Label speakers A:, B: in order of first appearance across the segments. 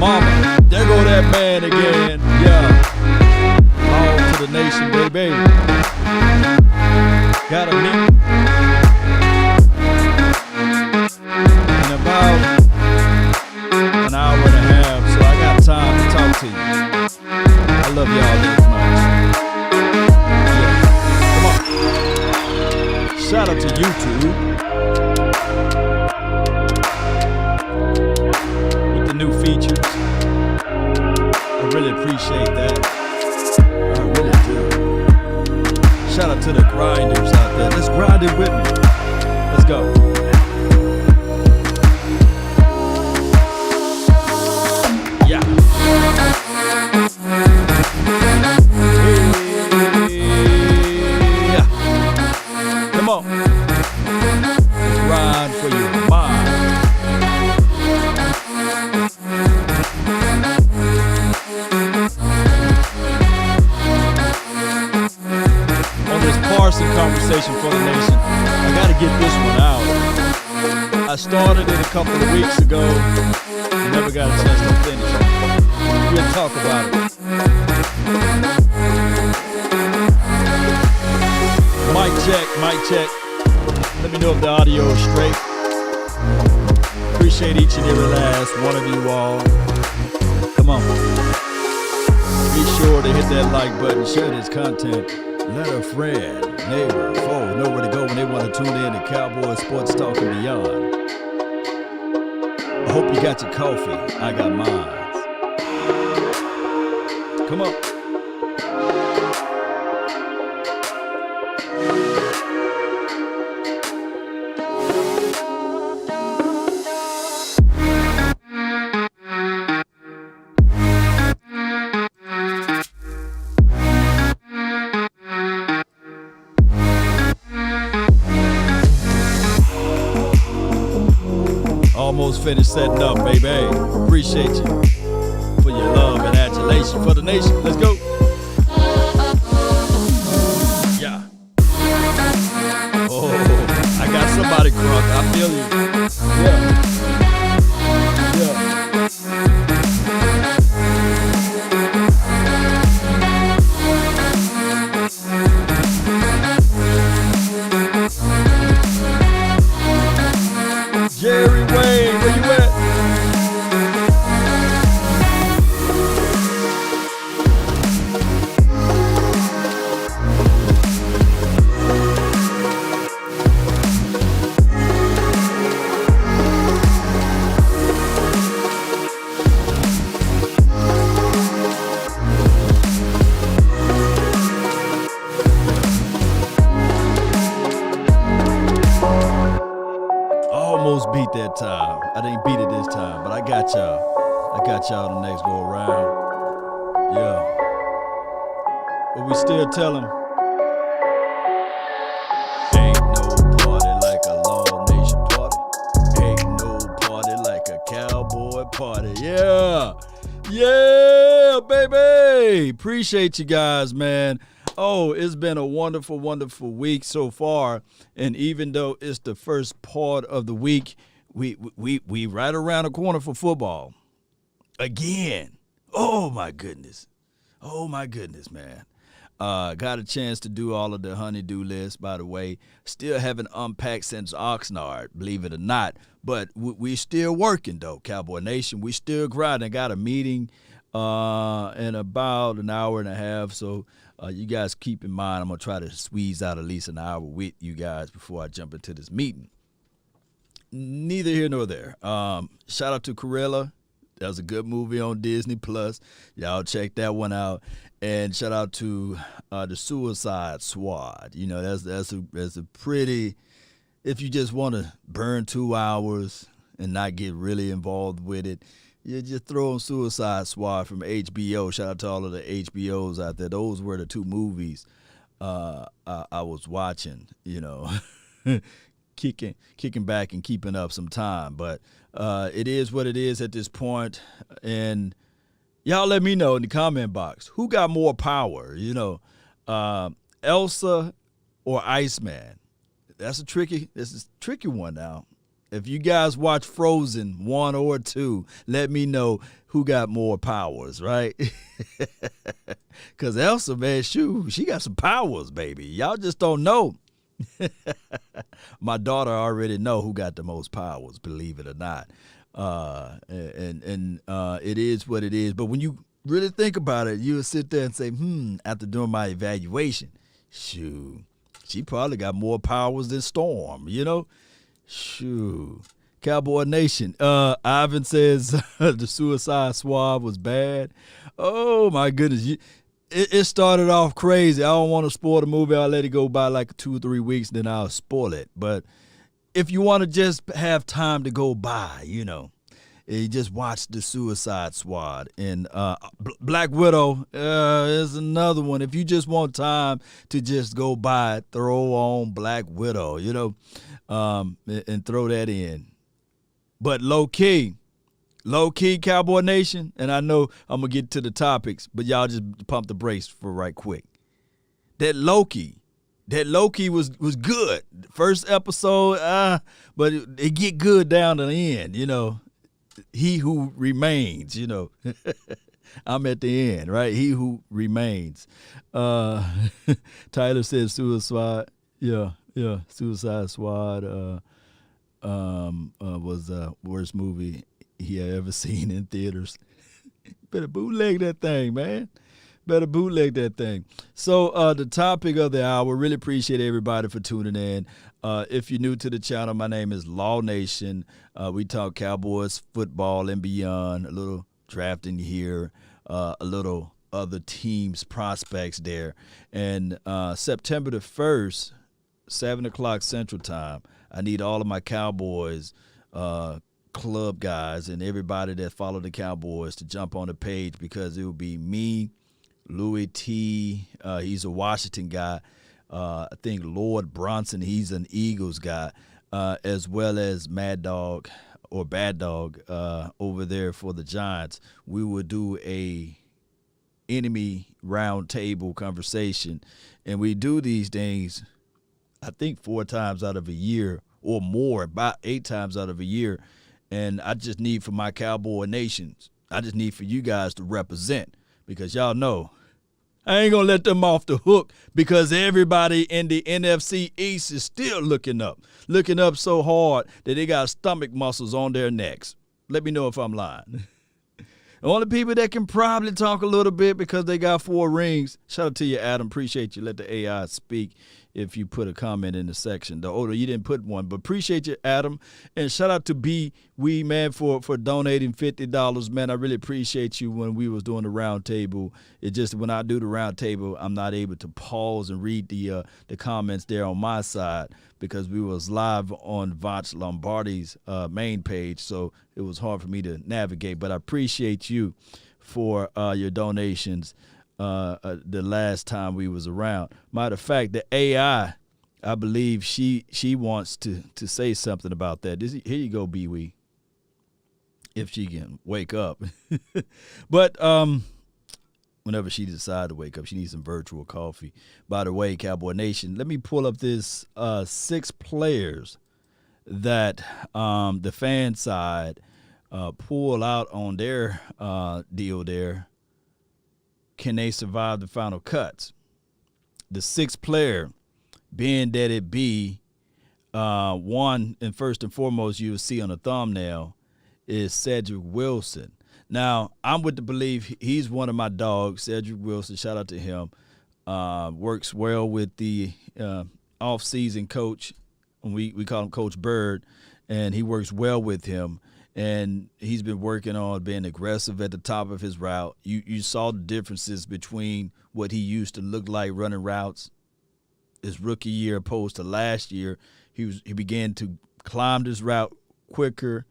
A: Mama, there go that man again. Yeah. All to the nation, baby. Got a meeting in about an hour and a half, so I got time to talk to you. I love y'all this much. Yeah. Come on. Shout out to YouTube. New features. I really appreciate that. I really do. Shout out to the grinders out there. Let's grind it with me. Let's go. Yeah. Yeah. Come on. Grind for your mind. Parsons conversation for the nation. I got to get this one out. I started it a couple of weeks ago. Never got a chance to finish it. We'll talk about it. Mic check, mic check. Let me know if the audio is straight. Appreciate each and every last one of you all. Come on. Be sure to hit that like button, share this content. Let a friend, neighbor, foe know where to go when they want to tune in to Cowboys Sports Talk and beyond. I hope you got your coffee. I got mine. Come on. Almost finished setting up, baby. Appreciate you for your love and adulation for the nation. Let's go. Yeah. Oh, I got somebody crunk. I feel you. Yeah. Jerry Wayne, where you at? Beat that time. I didn't beat it this time, but I got y'all. I got y'all the next go around. Yeah. But we still tell them, ain't no party like a Law Nation party. Ain't no party like a Cowboy party. Yeah. Yeah, baby. Appreciate you guys, man. Oh, it's been a wonderful, wonderful week so far. And even though it's the first part of the week, we right around the corner for football. Again. Oh, my goodness. Oh, my goodness, man. Got a chance to do all of the honey-do list, by the way. Still haven't unpacked since Oxnard, believe it or not. But we still working, though, Cowboy Nation. We still grinding. Got a meeting in about an hour and a half, so you guys keep in mind, I'm going to try to squeeze out at least an hour with you guys before I jump into this meeting. Neither here nor there. Shout out to Corella. That was a good movie on Disney Plus. Y'all check that one out. And shout out to the Suicide Squad. You know, that's a pretty, if you just want to burn 2 hours and not get really involved with it, you just throw on Suicide Squad from HBO. Shout out to all of the HBOs out there. Those were the two movies I was watching, you know, kicking back and keeping up some time. But it is what it is at this point. And y'all let me know in the comment box, who got more power, you know, Elsa or Iceman? This is a tricky one now. If you guys watch Frozen 1 or 2, let me know who got more powers, right? Because Elsa, man, shoot, she got some powers, baby. Y'all just don't know. My daughter already know who got the most powers, believe it or not. It is what it is. But when you really think about it, you'll sit there and say, after doing my evaluation, shoot, she probably got more powers than Storm, you know? Shoot. Cowboy Nation. Ivan says the Suicide Squad was bad. Oh, my goodness. It started off crazy. I don't want to spoil the movie. I'll let it go by like 2 or 3 weeks, then I'll spoil it. But if you want to just have time to go by, you just watch the Suicide Squad. And Black Widow is another one. If you just want time to just go by, throw on Black Widow, and throw that in. But low-key, Cowboy Nation, and I know I'm going to get to the topics, but y'all just pump the brakes for right quick. That Loki was good. First episode, but it get good down to the end, He who remains, I'm at the end, right? He who remains. Tyler says Suicide. Yeah, Suicide Squad was the worst movie he had ever seen in theaters. Better bootleg that thing, man. Better bootleg that thing. So the topic of the hour, really appreciate everybody for tuning in. If you're new to the channel, my name is Law Nation. We talk Cowboys, football, and beyond. A little drafting here, a little other teams' prospects there. And September the 1st, 7 o'clock Central Time, I need all of my Cowboys club guys and everybody that follow the Cowboys to jump on the page, because it will be me, Louis T. He's a Washington guy. I think Lord Bronson, he's an Eagles guy, as well as Mad Dog or Bad Dog over there for the Giants. We will do a enemy round table conversation, and we do these things, I think 4 times out of a year or more, about 8 times out of a year. And I just need for my Cowboy Nations, I just need for you guys to represent, because y'all know I ain't going to let them off the hook, because everybody in the NFC East is still looking up so hard that they got stomach muscles on their necks. Let me know if I'm lying. The only people that can probably talk a little bit because they got 4 rings. Shout out to you, Adam. Appreciate you. Let the AI speak if you put a comment in the section. You didn't put one, but appreciate you, Adam. And shout out to B Wee, man, for donating $50. Man, I really appreciate you. When we was doing the round table, it just, when I do the round table, I'm not able to pause and read the comments there on my side, because we was live on Voch Lombardi's main page, so it was hard for me to navigate. But I appreciate you for your donations the last time we was around. Matter of fact, the AI, I believe she wants to say something about that. Here you go, B-Wee, if she can wake up. But whenever she decides to wake up, she needs some virtual coffee. By the way, Cowboy Nation, let me pull up this 6 players that the fan side pull out on their deal there. Can they survive the final cuts? The 6th player, being that it be one, and first and foremost you'll see on the thumbnail, is Cedric Wilson. Now, I'm with the belief he's one of my dogs. Cedric Wilson, shout out to him. Works well with the off-season coach. We call him Coach Bird, and he works well with him. And he's been working on being aggressive at the top of his route. You saw the differences between what he used to look like running routes his rookie year opposed to last year. He began to climb this route quicker,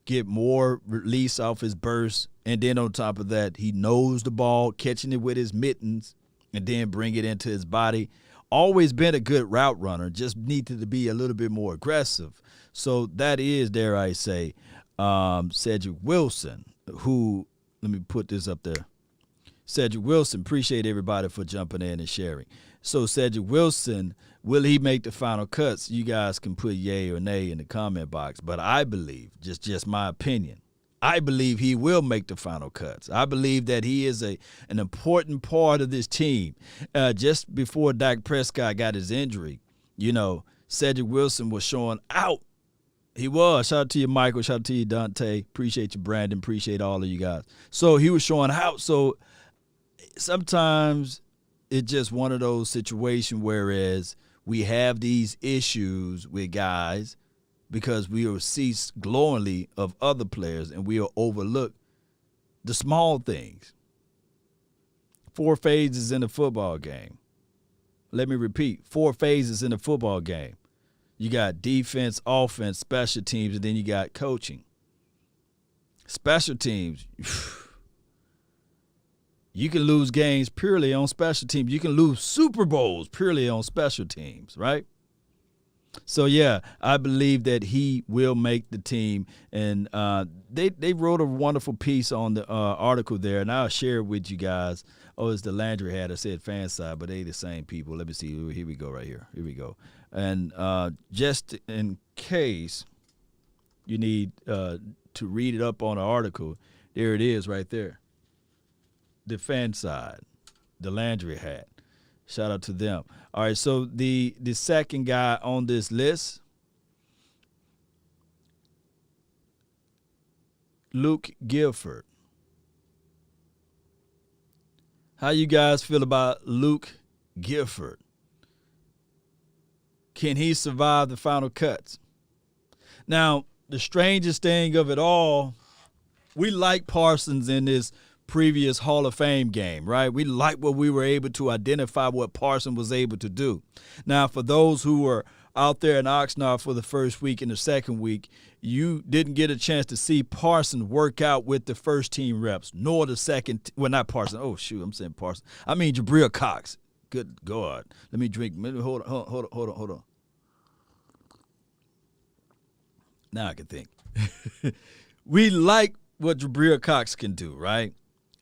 A: get more release off his burst, and then on top of that, he knows the ball, catching it with his mittens, and then bring it into his body. Always been a good route runner, just needed to be a little bit more aggressive. So that is, dare I say, Cedric Wilson, who, let me put this up there. Cedric Wilson, appreciate everybody for jumping in and sharing. So Cedric Wilson, will he make the final cuts? You guys can put yay or nay in the comment box. But I believe, just my opinion, I believe he will make the final cuts. I believe that he is an important part of this team. Just before Dak Prescott got his injury, Cedric Wilson was showing out. He was. Shout out to you, Michael. Shout out to you, Dante. Appreciate you, Brandon. Appreciate all of you guys. So he was showing out. So sometimes it's just one of those situations whereas we have these issues with guys because we will see glowingly of other players and we'll overlook the small things. 4 phases in a football game. Let me repeat, 4 phases in a football game. You got defense, offense, special teams, and then you got coaching. Special teams, you can lose games purely on special teams. You can lose Super Bowls purely on special teams, right? So, yeah, I believe that he will make the team. And they wrote a wonderful piece on the article there, and I'll share it with you guys. Oh, it's the Landry hat. I said fan side, but they the same people. Let me see. Here we go right here. Here we go. And just in case you need to read it up on the article, there it is right there. The fan side, the Landry hat. Shout out to them. All right, so the second guy on this list, Luke Gifford. How you guys feel about Luke Gifford? Can he survive the final cuts? Now, the strangest thing of it all, we like Parsons in this previous Hall of Fame game, right? We like what we were able to identify what Parsons was able to do. Now, for those who were out there in Oxnard for the first week and the second week, you didn't get a chance to see Parsons work out with the first team reps, nor the second. Well, not Parsons. Oh, shoot, I'm saying Parsons. I mean Jabril Cox. Good God. Let me drink. Hold on. Now I can think. We like what Jabril Cox can do, right?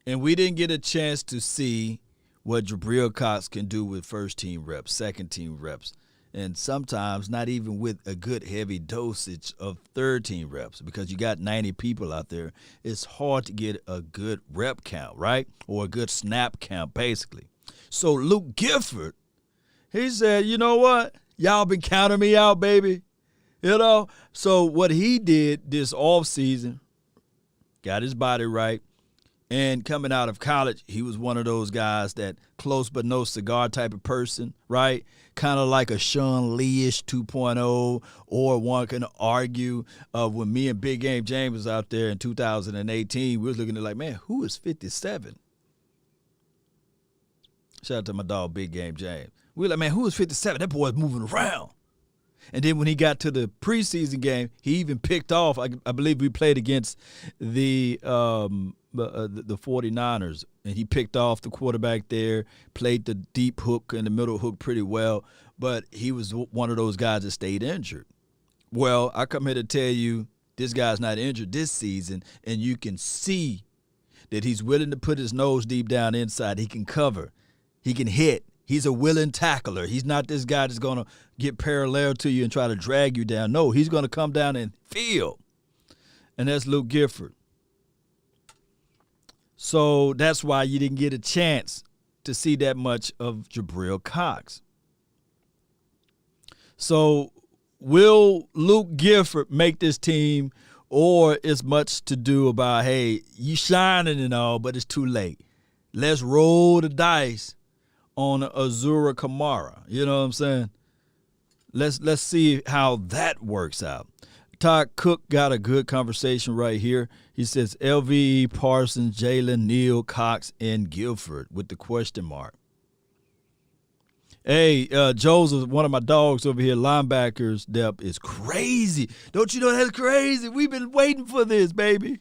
A: And we didn't get a chance to see what Jabril Cox can do with first-team reps, second-team reps, and sometimes not even with a good heavy dosage of third-team reps because you got 90 people out there. It's hard to get a good rep count, right, or a good snap count, basically. So Luke Gifford, he said, you know what? Y'all been counting me out, baby. So what he did this offseason, got his body right, and coming out of college, he was one of those guys that close but no cigar type of person, right? Kind of like a Sean Lee-ish 2.0, or one can argue when me and Big Game James was out there in 2018, we was looking at like, man, who is 57? Shout out to my dog, Big Game James. We were like, man, who is 57? That boy's moving around. And then when he got to the preseason game, he even picked off. I believe we played against the 49ers, and he picked off the quarterback there, played the deep hook and the middle hook pretty well, but he was one of those guys that stayed injured. Well, I come here to tell you this guy's not injured this season, and you can see that he's willing to put his nose deep down inside. He can cover. He can hit. He's a willing tackler. He's not this guy that's going to get parallel to you and try to drag you down. No, he's going to come down and field. And that's Luke Gifford. So that's why you didn't get a chance to see that much of Jabril Cox. So will Luke Gifford make this team, or is much to do about, hey, you shining and all, but it's too late. Let's roll the dice on Azura Kamara. You know what I'm saying? Let's see how that works out. Todd Cook got a good conversation right here. He says LVE, Parsons, Jalen, Neal, Cox, and Gilford with the question mark. Hey, Joseph, one of my dogs over here, linebackers depth is crazy. Don't you know that's crazy? We've been waiting for this, baby.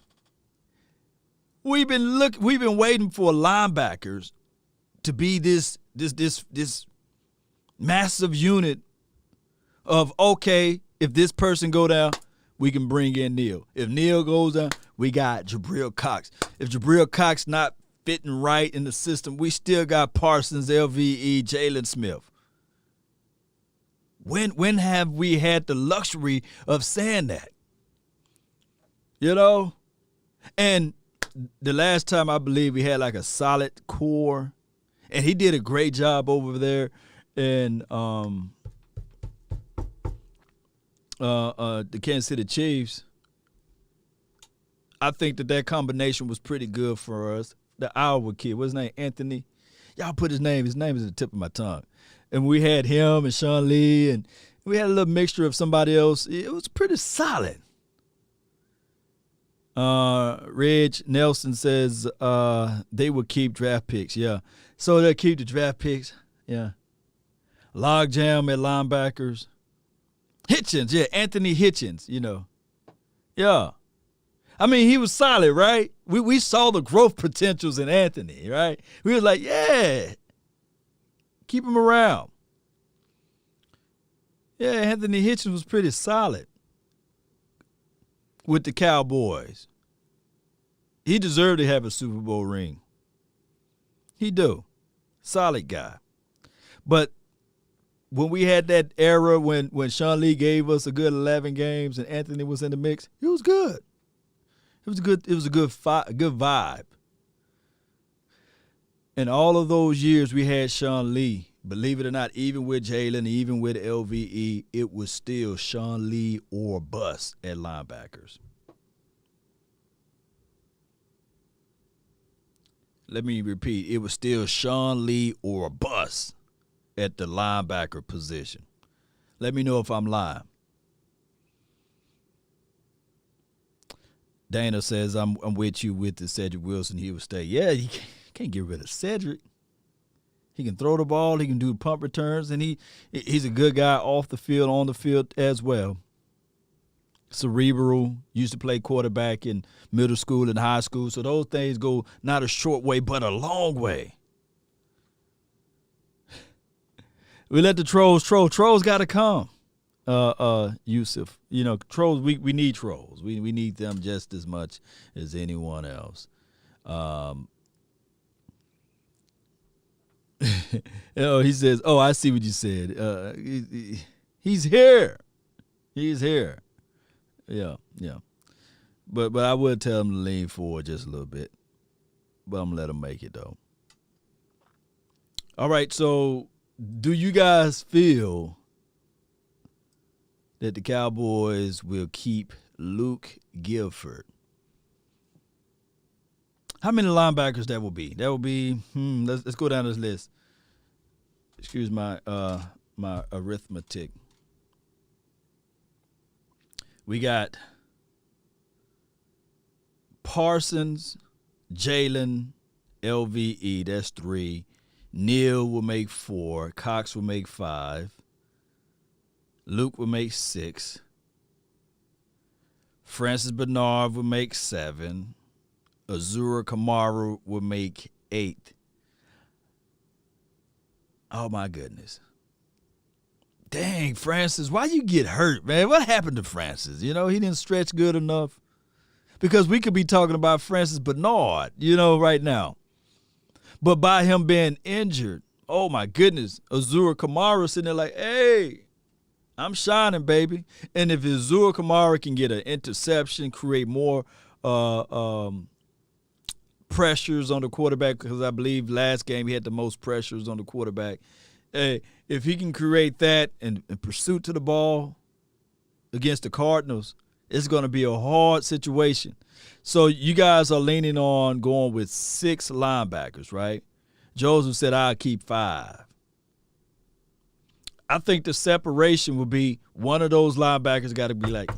A: We've been waiting for linebackers to be this massive unit of, okay, if this person go down, we can bring in Neal. If Neal goes down, we got Jabril Cox. If Jabril Cox not fitting right in the system. We still got Parsons, LVE, Jalen Smith. When have we had the luxury of saying that? You know? And the last time I believe we had like a solid core, and he did a great job over there in the Kansas City Chiefs. I think that combination was pretty good for us. The Iowa kid, what's his name? Anthony. Y'all put his name. His name is at the tip of my tongue. And we had him and Sean Lee, and we had a little mixture of somebody else. It was pretty solid. Reg Nelson says they will keep draft picks. Yeah. So they'll keep the draft picks. Yeah. Logjam at linebackers. Hitchens. Yeah, Anthony Hitchens, you know. Yeah. I mean, he was solid, right? We saw the growth potentials in Anthony, right? We was like, yeah, keep him around. Yeah, Anthony Hitchens was pretty solid with the Cowboys. He deserved to have a Super Bowl ring. He do. Solid guy. But when we had that era when Sean Lee gave us a good 11 games and Anthony was in the mix, he was good. It was a good vibe. And all of those years we had Sean Lee, believe it or not, even with Jalen, even with LVE, it was still Sean Lee or bust at linebackers. Let me repeat. It was still Sean Lee or bust at the linebacker position. Let me know if I'm lying. Dana says, I'm with you with the Cedric Wilson. He will stay. Yeah, you can't get rid of Cedric. He can throw the ball. He can do pump returns. And he's a good guy off the field, on the field as well. Cerebral. Used to play quarterback in middle school and high school. So those things go not a short way, but a long way. We let the trolls troll. Trolls got to come. Yusuf, you know, trolls. We need trolls. We need them just as much as anyone else. He says, "Oh, I see what you said. He's here. He's here. Yeah. But I would tell him to lean forward just a little bit. But I'm gonna let him make it though. All right. So, do you guys feel that the Cowboys will keep Luke Gilford? How many linebackers that will be? That will be, let's go down this list. Excuse my arithmetic. We got Parsons, Jalen, LVE, that's 3. Neal will make 4. Cox will make 5. Luke will make 6. Francis Bernard will make 7. Azura Kamara will make 8. Oh, my goodness. Dang, Francis, why you get hurt, man? What happened to Francis? You know, he didn't stretch good enough. Because we could be talking about Francis Bernard, you know, right now. But by him being injured, oh, my goodness, Azura Kamara sitting there like, hey, I'm shining, baby. And if Azura Kamara can get an interception, create more pressures on the quarterback, because I believe last game he had the most pressures on the quarterback. Hey, if he can create that and pursuit to the ball against the Cardinals, it's going to be a hard situation. So you guys are leaning on going with 6 linebackers, right? Joseph said, I'll keep 5. I think the separation will be one of those linebackers got to be like,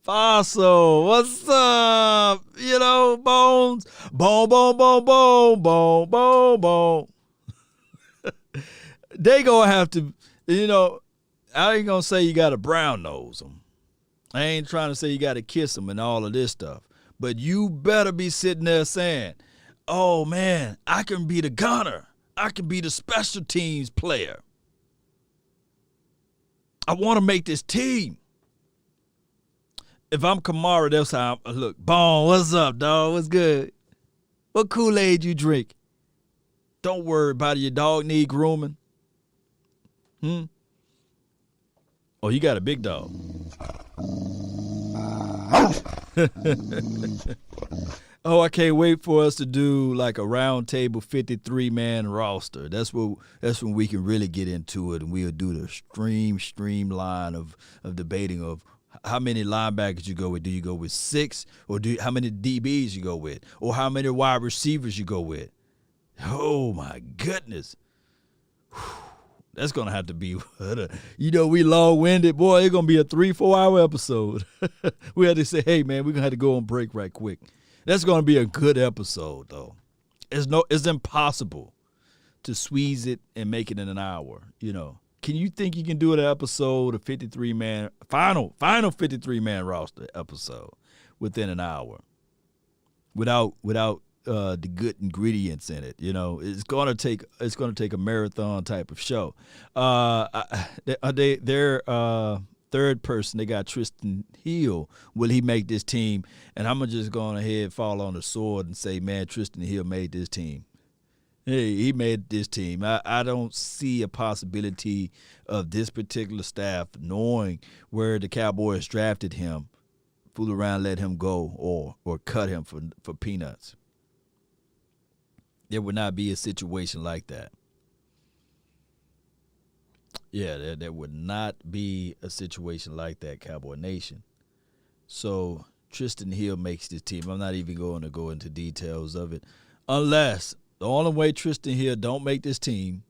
A: Fossil, what's up? You know, Bones. Boom, boom, boom, boom, boom, boom, boom. They going to have to, you know, I ain't going to say you got to brown nose them. I ain't trying to say you got to kiss them and all of this stuff. But you better be sitting there saying, oh, man, I can be the gunner. I can be the special teams player. I want to make this team. If I'm Kamara, that's how I look. Bone, what's up, dog? What's good? What Kool-Aid you drink? Don't worry about it. Your dog need grooming. Oh, you got a big dog. Oh, I can't wait for us to do like a round table 53-man roster. That's when we can really get into it, and we'll do the streamline of debating of how many linebackers you go with. Do you go with 6, or how many DBs you go with, or how many wide receivers you go with? Oh my goodness. That's going to have to be, we long-winded. Boy, it's going to be a 3-4 hour episode. We had to say, hey, man, we're going to have to go on break right quick. That's going to be a good episode, though. It's impossible to squeeze it and make it in an hour, Can you think you can do an episode, a 53-man, final 53-man roster episode within an hour without the good ingredients in it? It's gonna take a marathon type of show. Their third person, they got Tristan Hill. Will he make this team? And I'm gonna just go ahead, fall on the sword, and say, man, Tristan Hill made this team. Hey, he made this team. I don't see a possibility of this particular staff knowing where the Cowboys drafted him, fool around, let him go, or cut him for peanuts. There would not be a situation like that. Yeah, there would not be a situation like that, Cowboy Nation. So Tristan Hill makes this team. I'm not even going to go into details of it, unless the only way Tristan Hill don't make this team,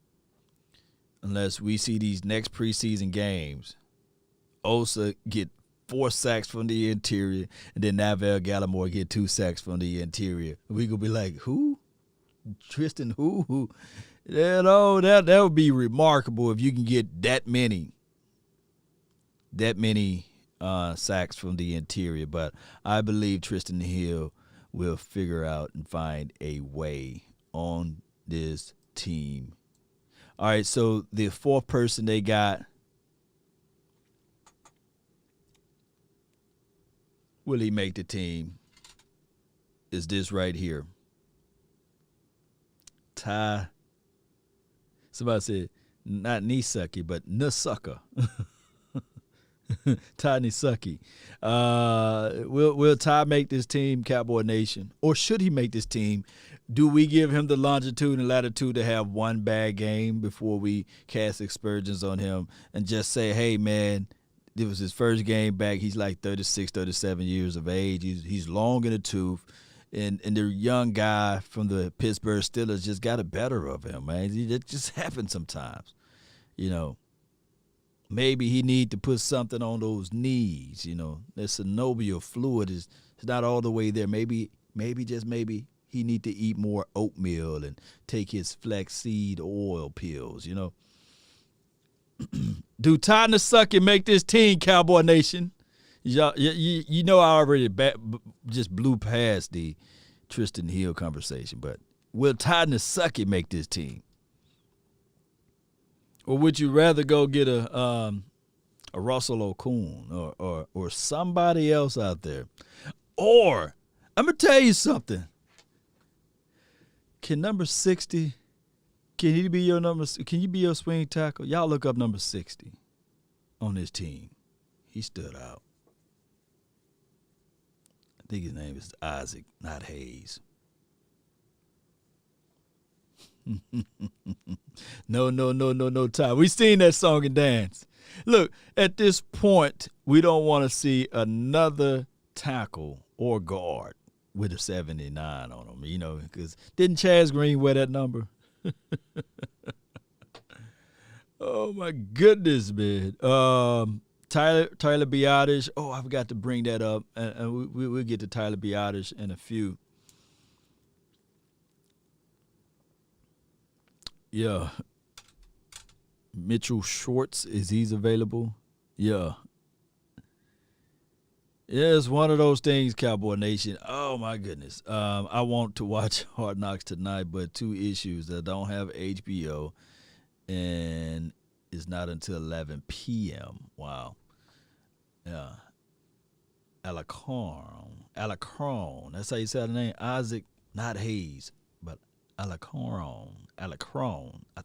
A: unless we see these next preseason games, Osa get 4 sacks from the interior, and then Navell Gallimore get 2 sacks from the interior. We gonna be like, who? Tristan who? That would be remarkable if you can get that many sacks from the interior. But I believe Tristan Hill will figure out and find a way on this team. All right, so the fourth person they got, will he make the team, is this right here. Somebody said not Nisucky, but Nasuka. Ty Nisucky. Will Ty make this team, Cowboy Nation? Or should he make this team? Do we give him the longitude and latitude to have one bad game before we cast aspersions on him and just say, hey, man, it was his first game back. He's like 36, 37 years of age. He's long in the tooth. And the young guy from the Pittsburgh Steelers just got the better of him, man. It just happens sometimes, Maybe he need to put something on those knees, The synovial fluid is not all the way there. Maybe he need to eat more oatmeal and take his flaxseed oil pills, Do Ty Nasucky make this team, Cowboy Nation? I already just blew past the Tristan Hill conversation, but will Ty Nasucky make this team? Or would you rather go get a Russell Okung or somebody else out there? Or, I'm going to tell you something. Can number 60, can you be your swing tackle? Y'all look up number 60 on this team. He stood out. I think his name is Isaac, not Hayes. No, Ty. We seen that song and dance. Look, at this point, we don't want to see another tackle or guard with a 79 on him, because didn't Chaz Green wear that number? Oh, my goodness, man. Tyler Biadasz. Oh, I forgot to bring that up, and we'll get to Tyler Biadasz in a few. Yeah. Mitchell Schwartz, is he's available? Yeah. Yeah, it's one of those things, Cowboy Nation. Oh, my goodness. I want to watch Hard Knocks tonight, but 2 issues. I don't have HBO, and it's not until 11 p.m. Wow. Yeah. Alacron. That's how you say the name. Isaac, not Hayes, but Alacron. I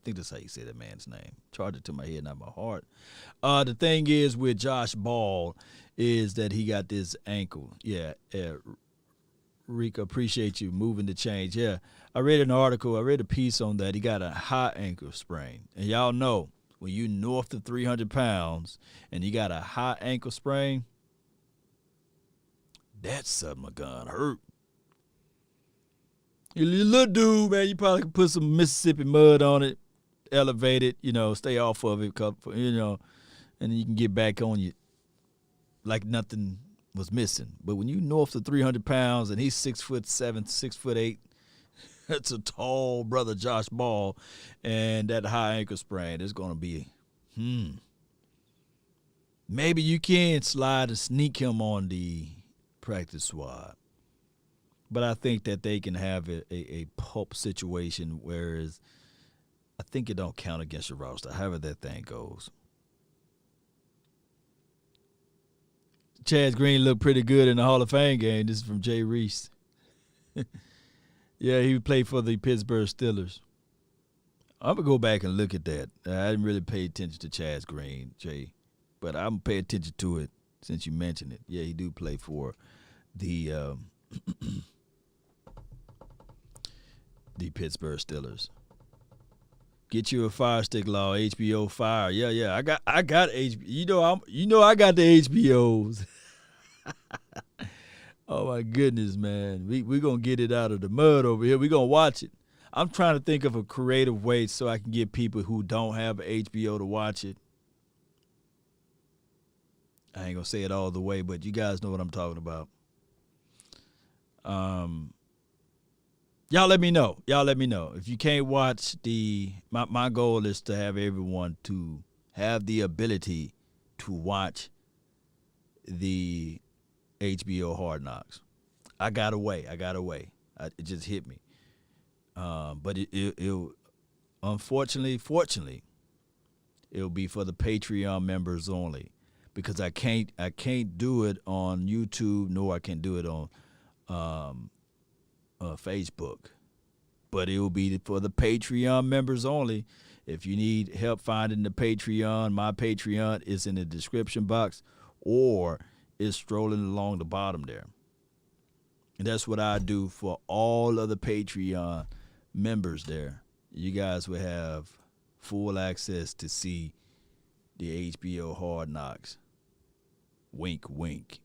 A: think that's how you say that man's name. Charge it to my head, not my heart. The thing is with Josh Ball is that he got this ankle. Yeah, Rika, appreciate you moving the change. Yeah, I read an article. I read a piece on that. He got a high ankle sprain. And y'all know, when you north of 300 pounds and you got a high ankle sprain, that's something gonna hurt. You little dude, man, you probably could put some Mississippi mud on it, elevate it, stay off of it, and then you can get back on you like nothing was missing. But when you north of 300 pounds and he's 6'7", 6'8", that's a tall brother, Josh Ball, and that high ankle sprain is going to be, maybe you can slide and sneak him on the practice squad. But I think that they can have a pulp situation, whereas I think it don't count against your roster, however that thing goes. Chaz Green looked pretty good in the Hall of Fame game. This is from Jay Reese. Yeah, he played for the Pittsburgh Steelers. I'm going to go back and look at that. I didn't really pay attention to Chaz Green, Jay, but I'm going to pay attention to it since you mentioned it. Yeah, he do play for the the Pittsburgh Steelers. Get you a Fire Stick Law, HBO Fire. Yeah. I got HBO. I got the HBOs. Oh my goodness, man. We're gonna get it out of the mud over here. We're gonna watch it. I'm trying to think of a creative way so I can get people who don't have HBO to watch it. I ain't gonna say it all the way, but you guys know what I'm talking about. Y'all let me know. If you can't watch my goal is to have everyone to have the ability to watch the HBO Hard Knocks. I got away. It just hit me. But it fortunately, it'll be for the Patreon members only, because I can't do it on YouTube, nor I can do it on Facebook, but it will be for the Patreon members only. If you need help finding the Patreon, my Patreon is in the description box, or it's strolling along the bottom there. And that's what I do for all of the Patreon members there. You guys will have full access to see the HBO Hard Knocks. Wink, wink.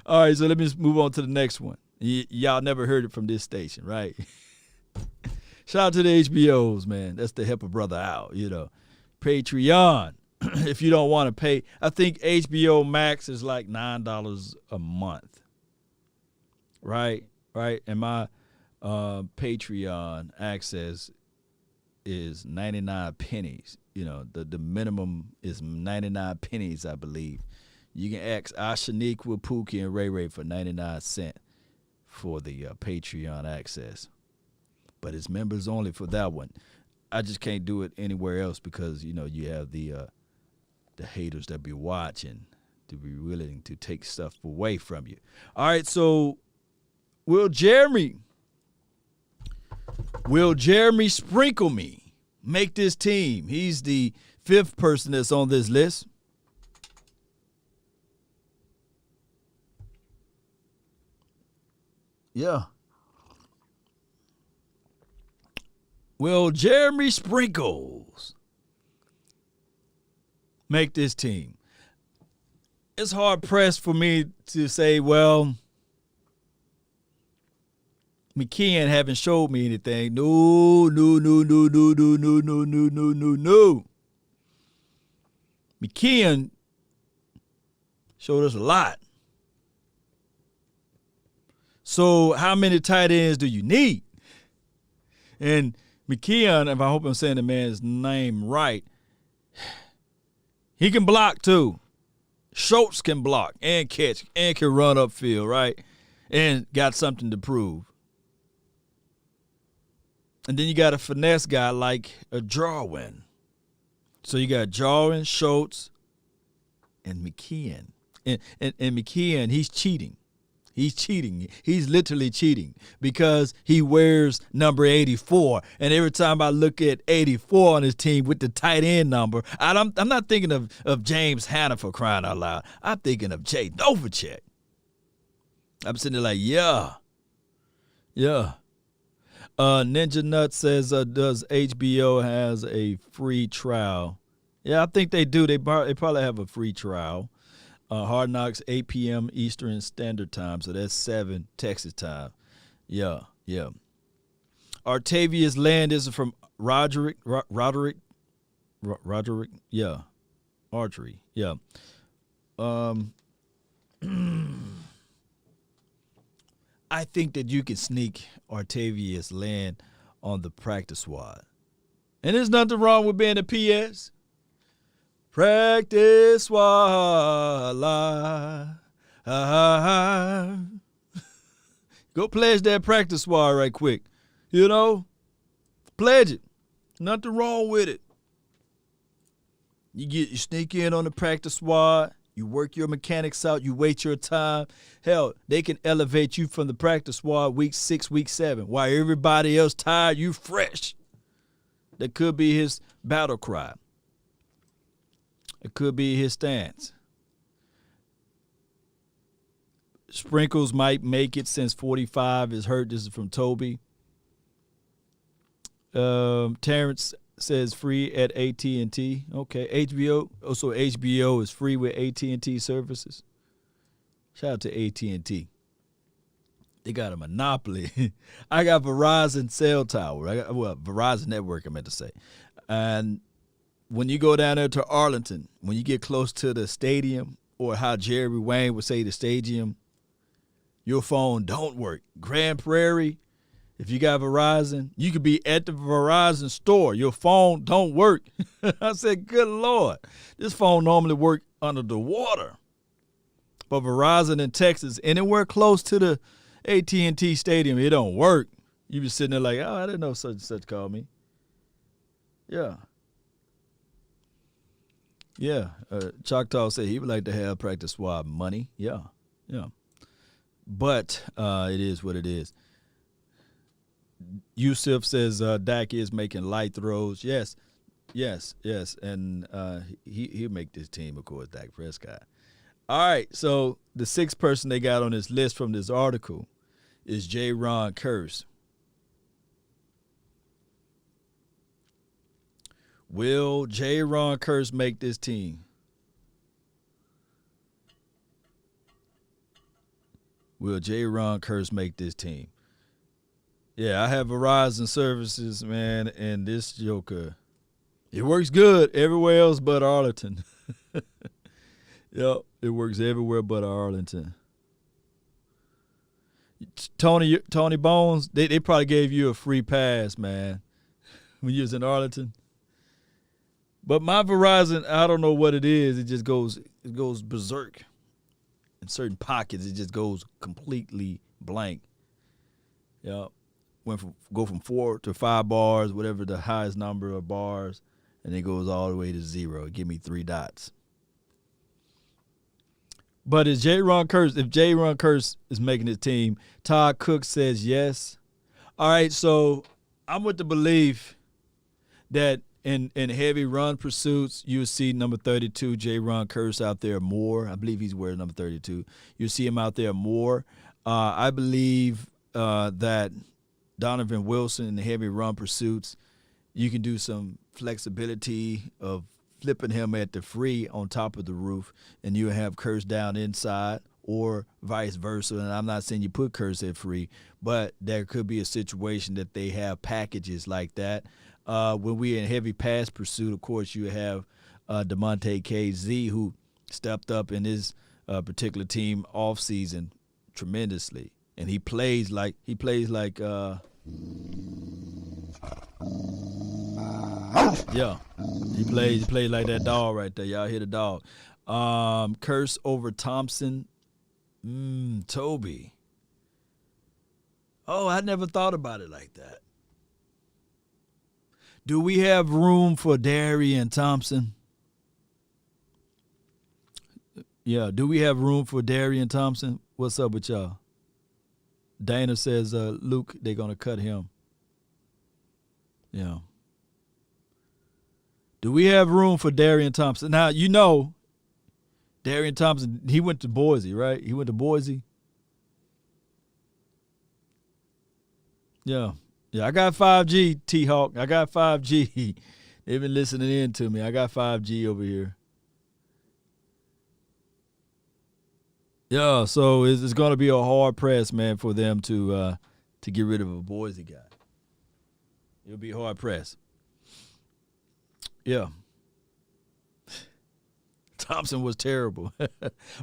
A: All right, so let me just move on to the next one. Y'all never heard it from this station, right? Shout out to the HBOs, man. That's to help a brother out, Patreon. If you don't want to pay, I think HBO Max is like $9 a month, right? And my Patreon access is 99 pennies. The minimum is 99 pennies, I believe. You can ask Ashaniqua, Pookie, and Ray Ray for 99 cents for the Patreon access. But it's members only for that one. I just can't do it anywhere else because, you have the haters that be watching to be willing to take stuff away from you. All right, so will Jeremy Sprinkle Me make this team? He's the fifth person that's on this list. Yeah. Will Jeremy Sprinkles make this team? It's hard pressed for me to say, well, McKeon haven't showed me anything. No. McKeon showed us a lot. So how many tight ends do you need? And McKeon, if I hope I'm saying the man's name right, he can block too. Schultz can block and catch and can run upfield, right? And got something to prove. And then you got a finesse guy like a Jarwin. So you got Jarwin, Schultz, and McKeon. and McKeon, he's cheating. He's cheating. He's literally cheating because he wears number 84. And every time I look at 84 on his team with the tight end number, I'm not thinking of James Hanna, for crying out loud. I'm thinking of Jay Novacek. I'm sitting there like, yeah. Ninja Nut says, does HBO has a free trial? Yeah, I think they do. They probably have a free trial. Hard Knocks, 8 p.m. Eastern Standard Time, so that's 7 Texas time. Yeah. Artavius Land is from Roderick, yeah. Archery, yeah. I think that you can sneak Artavius Land on the practice squad. And there's nothing wrong with being a PS. Practice squad. Go pledge that practice squad right quick. You know? Pledge it. Nothing wrong with it. You sneak in on the practice squad. You work your mechanics out. You wait your time. Hell, they can elevate you from the practice squad week 6, week 7. While everybody else tired, you fresh. That could be his battle cry. It could be his stance. Sprinkles might make it since 45 is hurt. This is from Toby. Terrence says free at AT&T. Okay, HBO. Also, HBO is free with AT&T services. Shout out to AT&T. They got a monopoly. I got Verizon cell tower. Verizon network, I meant to say. And when you go down there to Arlington, when you get close to the stadium, or how Jerry Wayne would say the stadium, your phone don't work. Grand Prairie, if you got Verizon, you could be at the Verizon store. Your phone don't work. I said, good Lord. This phone normally work under the water. But Verizon in Texas, anywhere close to the AT&T stadium, it don't work. You be sitting there like, oh, I didn't know such and such called me. Yeah. Yeah. Choctaw said he would like to have practice squad money. Yeah. But it is what it is. Yusuf says Dak is making light throws. Yes. And he'll make this team, of course, Dak Prescott. All right, so the sixth person they got on this list from this article is J-Ron Kearse. Will J-Ron Kearse make this team? Will J-Ron Kearse make this team? Yeah, I have Verizon services, man, and this joker, it works good everywhere else but Arlington. Yep, it works everywhere but Arlington. Tony Bones, they probably gave you a free pass, man, when you was in Arlington. But my Verizon, I don't know what it is. It goes berserk. In certain pockets, it just goes completely blank. Yeah, go from 4 to 5 bars, whatever the highest number of bars, and it goes all the way to 0. Give me 3 dots. But if J-Ron Kearse is making his team, Todd Cook says yes. All right, so I'm with the belief that in heavy run pursuits, you'll see number 32, J-Ron Kearse, out there more. I believe he's wearing number 32. You'll see him out there more. I believe that Donovan Wilson in the heavy run pursuits, you can do some flexibility of flipping him at the free on top of the roof, and you'll have Kearse down inside, or vice versa. And I'm not saying you put Kearse at free, but there could be a situation that they have packages like that. When we're in heavy pass pursuit, of course, you have DeMonte KZ, who stepped up in his particular team off season tremendously, and he plays like yeah, he plays like that dog right there. Y'all hear the dog. Kearse over Thompson. Toby. Oh, I never thought about it like that. Do we have room for Darien Thompson? Yeah, do we have room for Darien Thompson? What's up with y'all? Dana says, Luke, they're going to cut him. Yeah. Do we have room for Darien Thompson? Now, you know, Darien Thompson, he went to Boise, right? He went to Boise. Yeah. Yeah, I got 5G, T-Hawk. I got 5G. They've been listening in to me. I got 5G over here. Yeah, so it's going to be a hard press, man, for them to get rid of a Boise guy. It'll be hard press. Yeah. Thompson was terrible.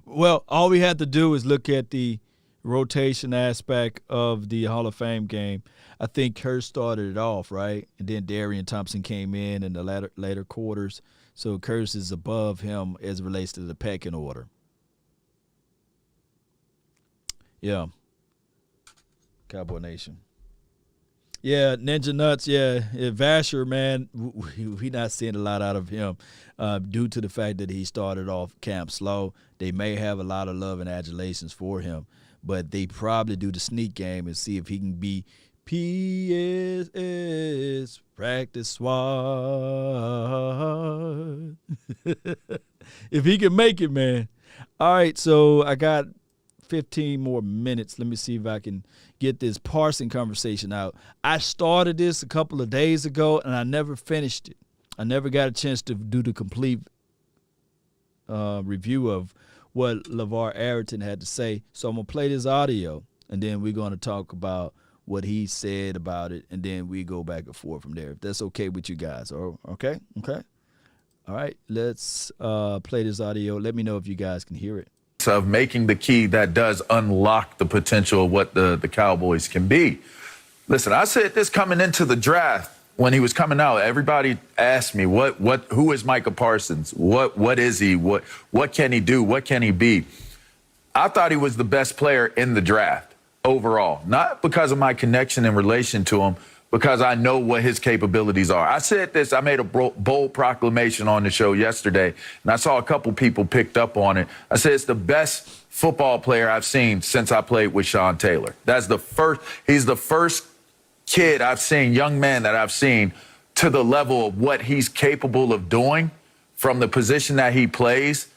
A: Well, all we had to do is look at the rotation aspect of the Hall of Fame game. I think Curse started it off, right? And then Darien Thompson came in the later quarters. So Curse is above him as it relates to the pecking order. Yeah. Cowboy Nation. Yeah, Ninja Nuts, yeah. Vasher, man, we not seeing a lot out of him due to the fact that he started off camp slow. They may have a lot of love and adulations for him, but they probably do the sneak game and see if he can be PSS, practice squad. If he can make it, man. All right, so I got 15 more minutes. Let me see if I can get this Parsons conversation out. I started this a couple of days ago, and I never finished it. I never got a chance to do the complete review of what LeVar Arrington had to say. So I'm going to play this audio, and then we're going to talk about what he said about it, and then we go back and forth from there, if that's okay with you guys. Okay? Okay? All right, let's play this audio. Let me know if you guys can hear it.
B: Of making the key that does unlock the potential of what the Cowboys can be. Listen, I said this coming into the draft when he was coming out. Everybody asked me, who is Micah Parsons? What is he? What can he do? What can he be? I thought he was the best player in the draft overall, not because of my connection and relation to him, because I know what his capabilities are. I said this, I made a bold proclamation on the show yesterday, and I saw a couple people picked up on it. I said it's the best football player I've seen since I played with Sean Taylor. He's the first kid I've seen, young man that I've seen, to the level of what he's capable of doing from the position that he plays,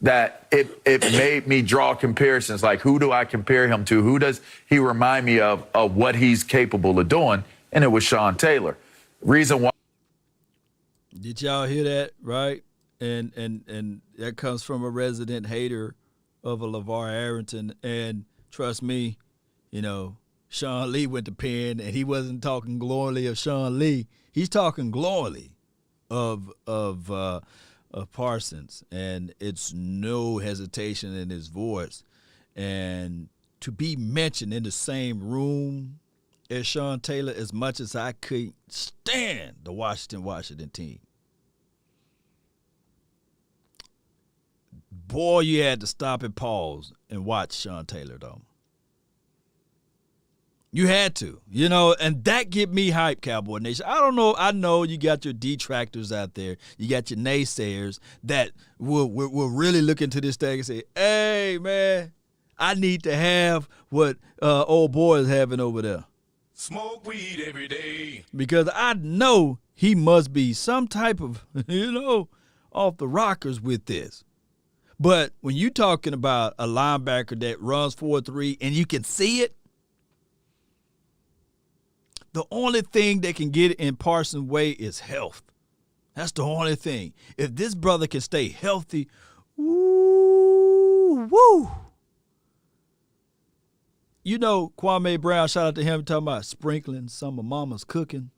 B: that it made me draw comparisons, like who do I compare him to? Who does he remind me of what he's capable of doing? And it was Sean Taylor. Reason why.
A: Did y'all hear that, right? And that comes from a resident hater of a LeVar Arrington. And trust me, you know, Sean Lee went to Penn, and he wasn't talking glowingly of Sean Lee. He's talking glowingly of Parsons, and it's no hesitation in his voice. And to be mentioned in the same room as Sean Taylor, as much as I could stand the Washington team, boy, you had to stop and pause and watch Sean Taylor, though. You had to, you know, and that get me hyped, Cowboy Nation. I don't know. I know you got your detractors out there. You got your naysayers that will really look into this thing and say, hey, man, I need to have what old boy is having over there.
C: Smoke weed every day.
A: Because I know he must be some type of, you know, off the rockers with this. But when you're talking about a linebacker that runs 4.3 and you can see it, the only thing that can get in Parsons' way is health. That's the only thing. If this brother can stay healthy, woo. You know, Kwame Brown, shout out to him, talking about sprinkling some of mama's cooking.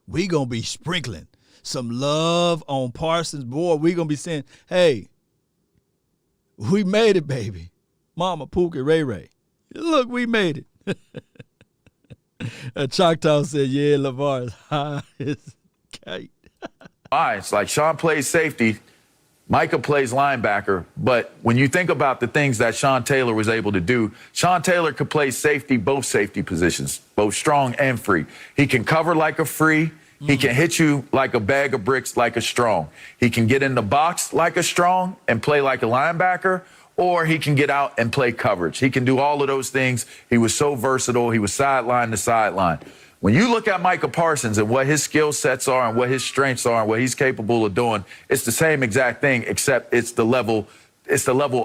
A: We going to be sprinkling some love on Parsons. Boy, we going to be saying, hey, we made it, baby. Mama, Pookie, Ray Ray. Look, we made it. Choctaw said, yeah, LeVar is high as kite.
B: All right, it's like Sean plays safety, Micah plays linebacker, but when you think about the things that Sean Taylor was able to do, Sean Taylor could play safety, both safety positions, both strong and free. He can cover like a free. He can hit you like a bag of bricks, like a strong. He can get in the box like a strong and play like a linebacker, or he can get out and play coverage. He can do all of those things. He was so versatile. He was sideline to sideline. When you look at Micah Parsons and what his skill sets are and what his strengths are and what he's capable of doing, it's the same exact thing, except it's the level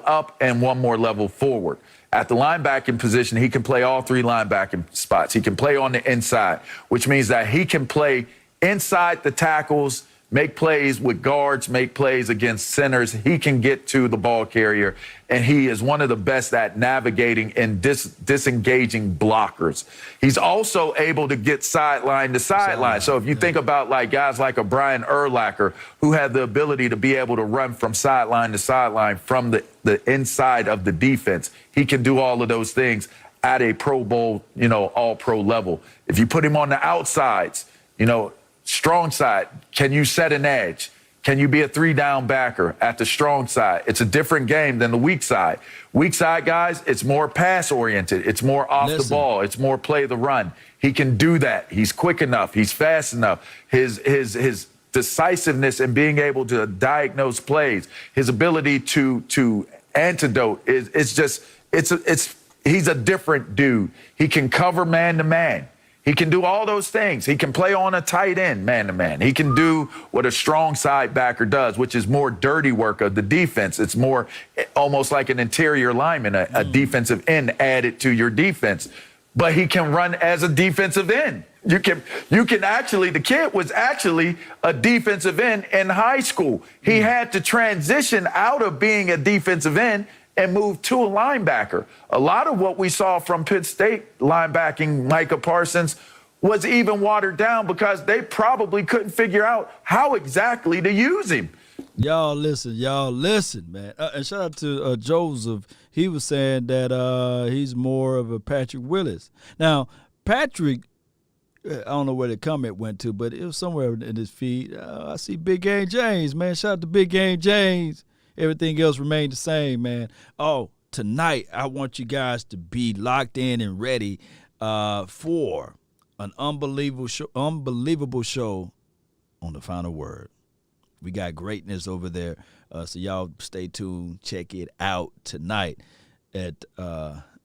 B: up and one more level forward. At the linebacking position, he can play all three linebacking spots. He can play on the inside, which means that he can play inside the tackles, make plays with guards, make plays against centers. He can get to the ball carrier, and he is one of the best at navigating and disengaging blockers. He's also able to get sideline to sideline. So if you think about like guys like a Brian Urlacher, who had the ability to be able to run from sideline to sideline from the inside of the defense, he can do all of those things at a Pro Bowl, all-pro level. If you put him on the outsides, strong side, can you set an edge? Can you be a three-down backer at the strong side? It's a different game than the weak side. Weak side, guys, it's more pass-oriented. It's more off the ball. It's more play the run. He can do that. He's quick enough. He's fast enough. His decisiveness and being able to diagnose plays, his ability to antidote he's a different dude. He can cover man-to-man. He can do all those things. He can play on a tight end, man-to-man. He can do what a strong side backer does, which is more dirty work of the defense. It's more almost like an interior lineman, a defensive end added to your defense. But he can run as a defensive end. You can actually, the kid was actually a defensive end in high school. He had to transition out of being a defensive end and move to a linebacker. A lot of what we saw from Pitt State linebacking Micah Parsons was even watered down because they probably couldn't figure out how exactly to use him.
A: Y'all listen, man. And shout out to Joseph. He was saying that he's more of a Patrick Willis. Now, Patrick, I don't know where the comment went to, but it was somewhere in his feed. I see Big Game James, man. Shout out to Big Game James. Everything else remained the same, man. Oh, tonight I want you guys to be locked in and ready for an unbelievable show on The Final Word. We got greatness over there, so y'all stay tuned. Check it out tonight at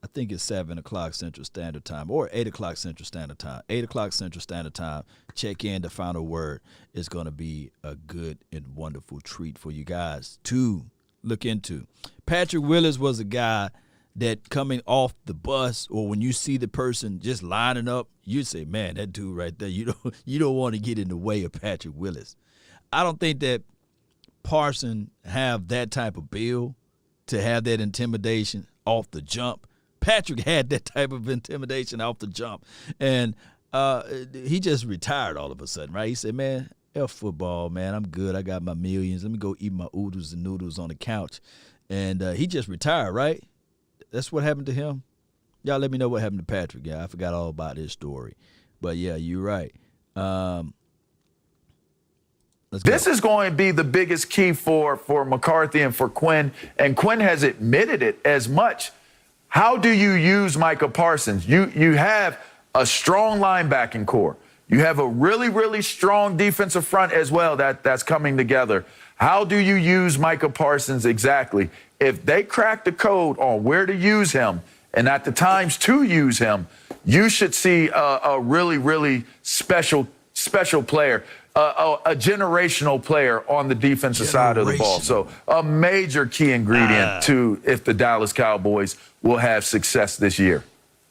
A: I think it's 7 o'clock Central Standard Time or 8 o'clock Central Standard Time. 8 o'clock Central Standard Time. Check in The Final Word. It's going to be a good and wonderful treat for you guys to look into. Patrick Willis was a guy that coming off the bus or when you see the person just lining up, you say, man, that dude right there, you don't want to get in the way of Patrick Willis. I don't think that Parsons have that type of build to have that intimidation off the jump. Patrick had that type of intimidation off the jump. And he just retired all of a sudden, right? He said, man, F football, man. I'm good. I got my millions. Let me go eat my oodles and noodles on the couch. And he just retired, right? That's what happened to him. Y'all let me know what happened to Patrick. Yeah, I forgot all about his story. But, yeah, you're right.
B: This is going to be the biggest key for McCarthy and for Quinn. And Quinn has admitted it as much. How do you use Micah Parsons? You have a strong linebacking core. You have a really, really strong defensive front as well that's coming together. How do you use Micah Parsons exactly? If they crack the code on where to use him and at the times to use him, you should see a really, really special player, a generational player on the defensive side of the ball. So a major key ingredient to if the Dallas Cowboys will have success this year.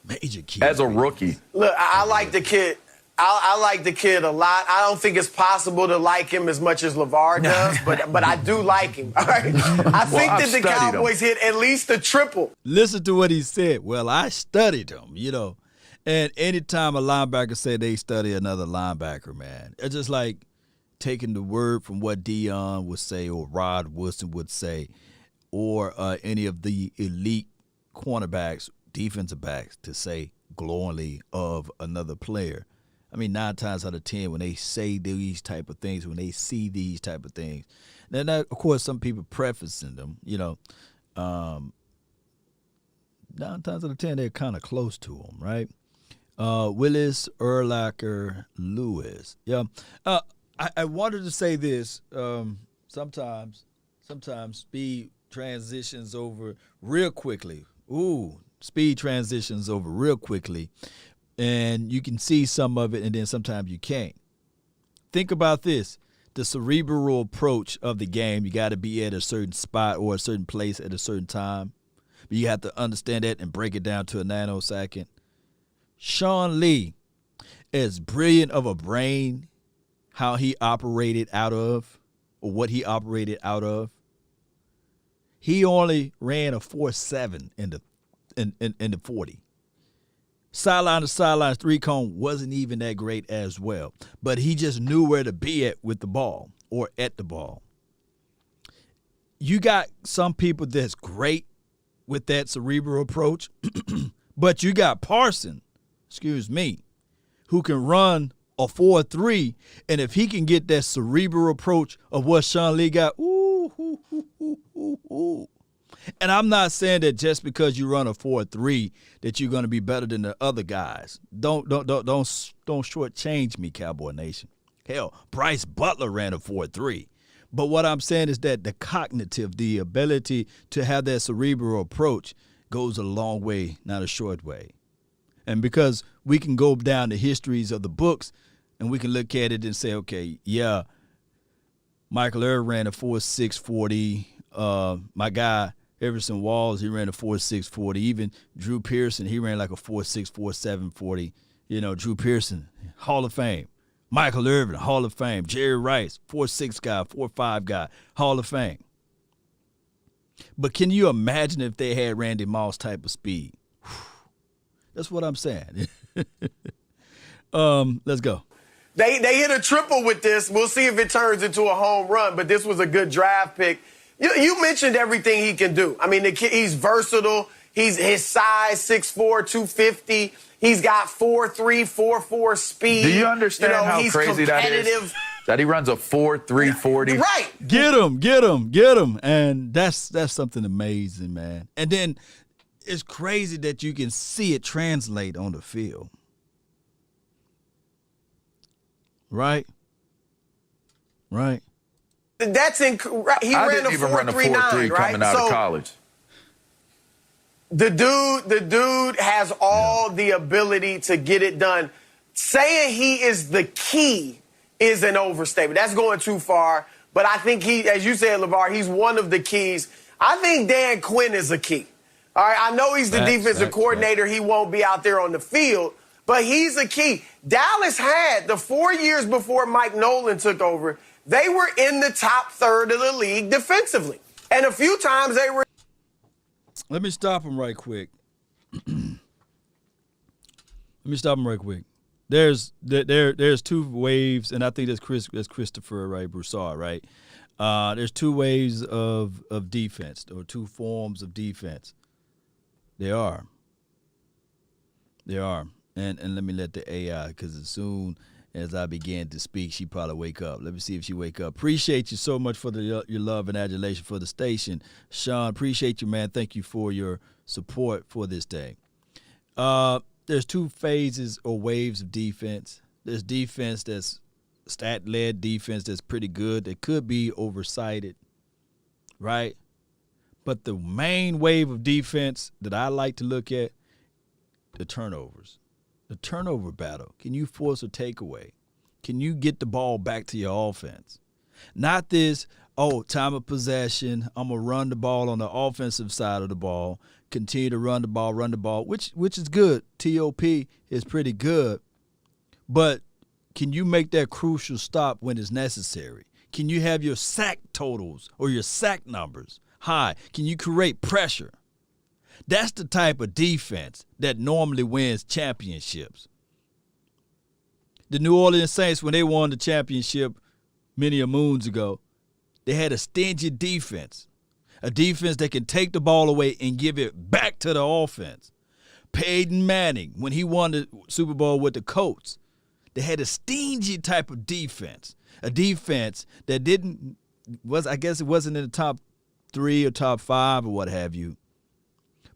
A: Major key
B: as a rookie.
D: Look, I like the kid. I like the kid a lot. I don't think it's possible to like him as much as LeVar does, but I do like him. All right? I think that the Cowboys hit at least a triple.
A: Listen to what he said. Well, I studied him, And anytime a linebacker say they study another linebacker, man, it's just like taking the word from what Dion would say or Rod Woodson would say or any of the elite cornerbacks, defensive backs to say glowingly of another player. I mean, 9 times out of 10, when they say these type of things, when they see these type of things, then of course some people prefacing them, 9 times out of 10 they're kind of close to them, right? Willis, Urlacher, Lewis. Yeah. I wanted to say this. Sometimes speed transitions over real quickly. Speed transitions over real quickly. And you can see some of it, and then sometimes you can't. Think about this. The cerebral approach of the game, you got to be at a certain spot or a certain place at a certain time. But you have to understand that and break it down to a nanosecond. Sean Lee, as brilliant of a brain, how he operated out of, or what he operated out of, he only ran a 4.7 in the 40. Sideline to sideline, 3-cone wasn't even that great as well. But he just knew where to be at with the ball or at the ball. You got some people that's great with that cerebral approach, but you got Parsons, who can run a 4.3, and if he can get that cerebral approach of what Sean Lee got, And I'm not saying that just because you run a 4.3 that you're going to be better than the other guys. Don't shortchange me, Cowboy Nation. Hell, Bryce Butler ran a 4.3. But what I'm saying is that the cognitive, the ability to have that cerebral approach goes a long way, not a short way. And because we can go down the histories of the books and we can look at it and say, okay, yeah, Michael Irvin ran a 4.6 40. My guy, Everson Walls, he ran a 4.6 40. Even Drew Pearson, he ran like a 4.6, 4.7 40. You know, Drew Pearson, Hall of Fame. Michael Irvin, Hall of Fame. Jerry Rice, 4.6 guy, 4.5 guy, Hall of Fame. But can you imagine if they had Randy Moss type of speed? That's what I'm saying. Let's go.
D: They hit a triple with this. We'll see if it turns into a home run, but this was a good draft pick. You mentioned everything he can do. I mean, the kid, he's versatile. His size, 6'4", 250. He's got 4.3, 4.4 speed.
B: Do you understand how crazy that is? That he runs a 4.3 40.
D: Right.
A: Get him. And that's something amazing, man. And then it's crazy that you can see it translate on the field. Right.
D: That's incorrect. He ran a 4.39, right?
B: Coming out of college.
D: The dude has all the ability to get it done. Saying he is the key is an overstatement. That's going too far. But I think he, as you said, LeVar, he's one of the keys. I think Dan Quinn is a key. All right, I know he's the defensive coordinator. He won't be out there on the field, but he's a key. Dallas had, the 4 years before Mike Nolan took over, they were in the top third of the league defensively. And a few times they were.
A: Let me stop him right quick. There's two waves, and I think that's Christopher, right, Broussard, right? There's two waves of defense, or two forms of defense. There are. And let me let the AI, because as soon as I began to speak, she probably wake up. Let me see if she wake up. Appreciate you so much for your love and adulation for the station. Sean, appreciate you, man. Thank you for your support for this day. There's two phases or waves of defense. There's defense that's stat-led defense that's pretty good, that could be oversighted, right? But the main wave of defense that I like to look at, the turnovers. The turnover battle. Can you force a takeaway? Can you get the ball back to your offense? Not this, time of possession, I'm going to run the ball on the offensive side of the ball, continue to run the ball, which is good. TOP is pretty good. But can you make that crucial stop when it's necessary? Can you have your sack totals or your sack numbers high? Can you create pressure? That's the type of defense that normally wins championships. The New Orleans Saints, when they won the championship many a moons ago, they had a stingy defense, a defense that can take the ball away and give it back to the offense. Peyton Manning, when he won the Super Bowl with the Colts, they had a stingy type of defense, a defense that I guess it wasn't in the top 3 or top 5 or what have you.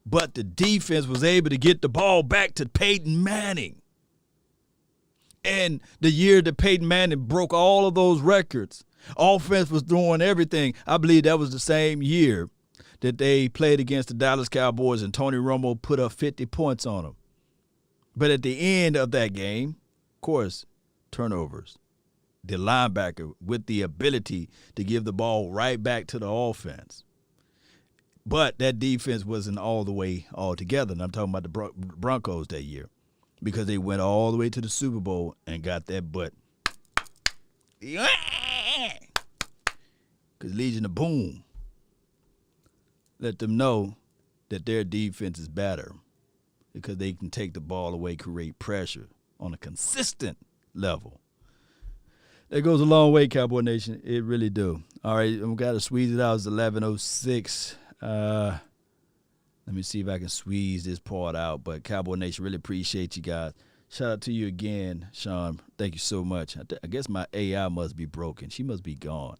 A: But the defense was able to get the ball back to Peyton Manning. And the year that Peyton Manning broke all of those records, offense was doing everything. I believe that was the same year that they played against the Dallas Cowboys and Tony Romo put up 50 points on them. But at the end of that game, of course, turnovers. The linebacker with the ability to give the ball right back to the offense. But that defense wasn't all the way all together. And I'm talking about the Broncos that year, because they went all the way to the Super Bowl and got that butt. Because Legion of Boom let them know that their defense is better because they can take the ball away, create pressure on a consistent level. That goes a long way, Cowboy Nation. It really do. All right, we got to squeeze it out. It's 11:06. Let me see if I can squeeze this part out. But Cowboy Nation, really appreciate you guys. Shout out to you again, Sean. Thank you so much. I guess my AI must be broken. She must be gone.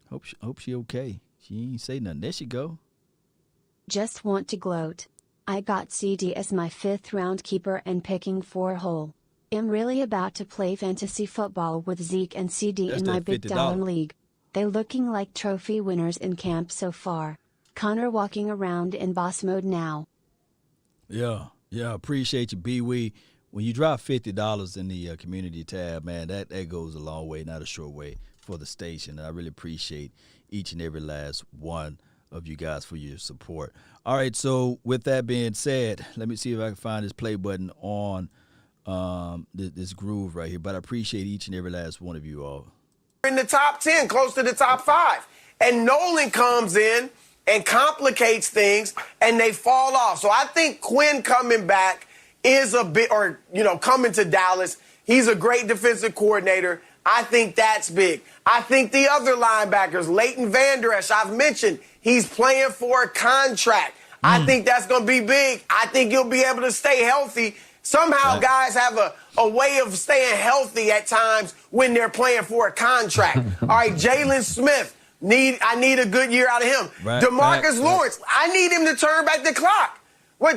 A: Hope she okay. She ain't say nothing. There she go.
E: Just want to gloat. I got CD as my 5th round keeper and picking 4 hole. Am really about to play fantasy football with Zeke and CD in my big dollar league. They looking like trophy winners in camp so far. Connor walking around in boss mode now.
A: Yeah, appreciate you, B-Wee. When you drop $50 in the community tab, man, that goes a long way, not a short way for the station. And I really appreciate each and every last one of you guys for your support. All right, so with that being said, let me see if I can find this play button on this groove right here. But I appreciate each and every last one of you all.
D: In the top 10, close to the top 5. And Nolan comes in and complicates things, and they fall off. So I think Quinn coming back is a bit, or, coming to Dallas, he's a great defensive coordinator. I think that's big. I think the other linebackers, Leighton Vander Esch, I've mentioned, he's playing for a contract. I think that's going to be big. I think he'll be able to stay healthy. Somehow guys have a way of staying healthy at times when they're playing for a contract. All right, Jalen Smith, I need a good year out of him. Demarcus Lewis, I need him to turn back the clock.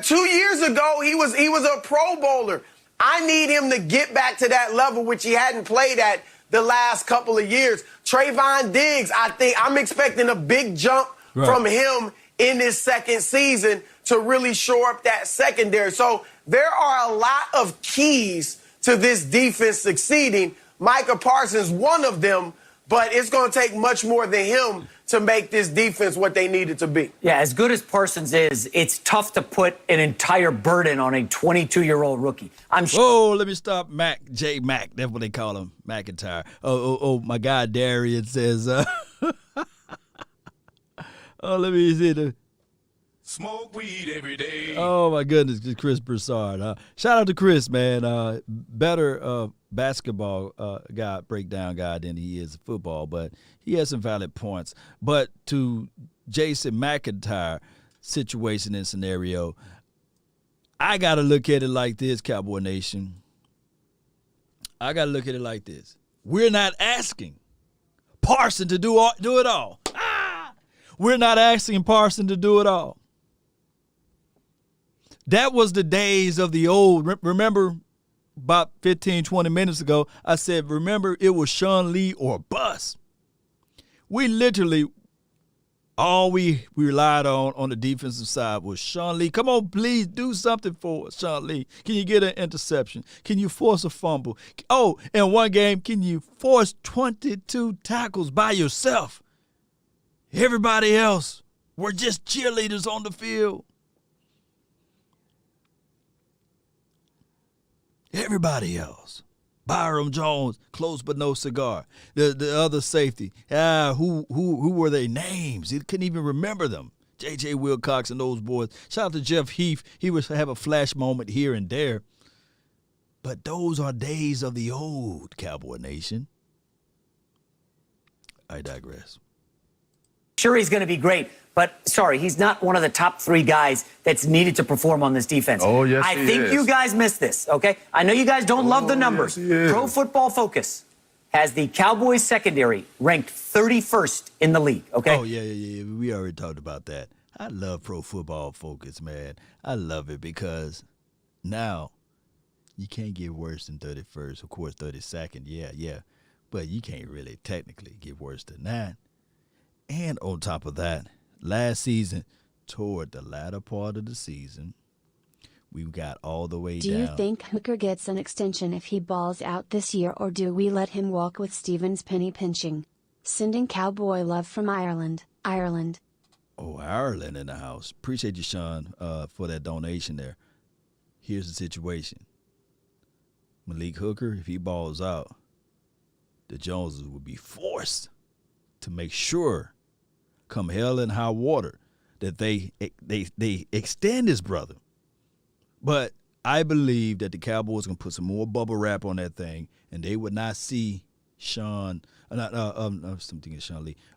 D: 2 years ago, he was a Pro Bowler. I need him to get back to that level, which he hadn't played at the last couple of years. Trayvon Diggs, I'm expecting a big jump from him in his second season to really shore up that secondary. So there are a lot of keys to this defense succeeding. Micah Parsons, one of them, but it's going to take much more than him to make this defense what they need it to be.
F: Yeah, as good as Parsons is, it's tough to put an entire burden on a 22-year-old rookie.
A: Let me stop. J Mac, that's what they call him, McIntyre. My guy Darien says, let me see
C: Smoke weed every day.
A: Oh, my goodness, Chris Broussard. Shout out to Chris, man. Better basketball breakdown guy than he is football, but he has some valid points. But to Jason McIntyre situation and scenario, I got to look at it like this, Cowboy Nation. I got to look at it like this. We're not asking Parsons to do it all. We're not asking Parsons to do it all. That was the days of the old. Remember, about 15, 20 minutes ago, I said, remember, it was Sean Lee or bust. We literally, all we relied on the defensive side was Sean Lee. Come on, please do something for us, Sean Lee. Can you get an interception? Can you force a fumble? Oh, in one game, can you force 22 tackles by yourself? Everybody else were just cheerleaders on the field. Everybody else. Byram Jones, close but no cigar. The other safety, who were their names? He couldn't even remember them. J.J. Wilcox and those boys. Shout out to Jeff Heath. He would have a flash moment here and there. But those are days of the old, Cowboy Nation. I digress.
F: Sure, he's going to be great, but sorry, he's not one of the top 3 guys that's needed to perform on this defense.
B: Oh, yes,
F: I think you guys missed this, okay? I know you guys don't love the numbers.
B: Yes,
F: Pro Football Focus has the Cowboys secondary ranked 31st in the league, okay?
A: Oh, yeah. We already talked about that. I love Pro Football Focus, man. I love it because now You can't get worse than 31st. Of course, 32nd, yeah. But you can't really technically get worse than that. And on top of that, last season, toward the latter part of the season, we got all the way down.
E: Do you think Hooker gets an extension if he balls out this year, or do we let him walk with Stevens penny pinching? Sending cowboy love from Ireland.
A: Oh, Ireland in the house. Appreciate you, Sean, for that donation there. Here's the situation. Malik Hooker, if he balls out, the Joneses would be forced to make sure, come hell and high water, that they extend his brother. But I believe that the Cowboys can put some more bubble wrap on that thing, and they would not see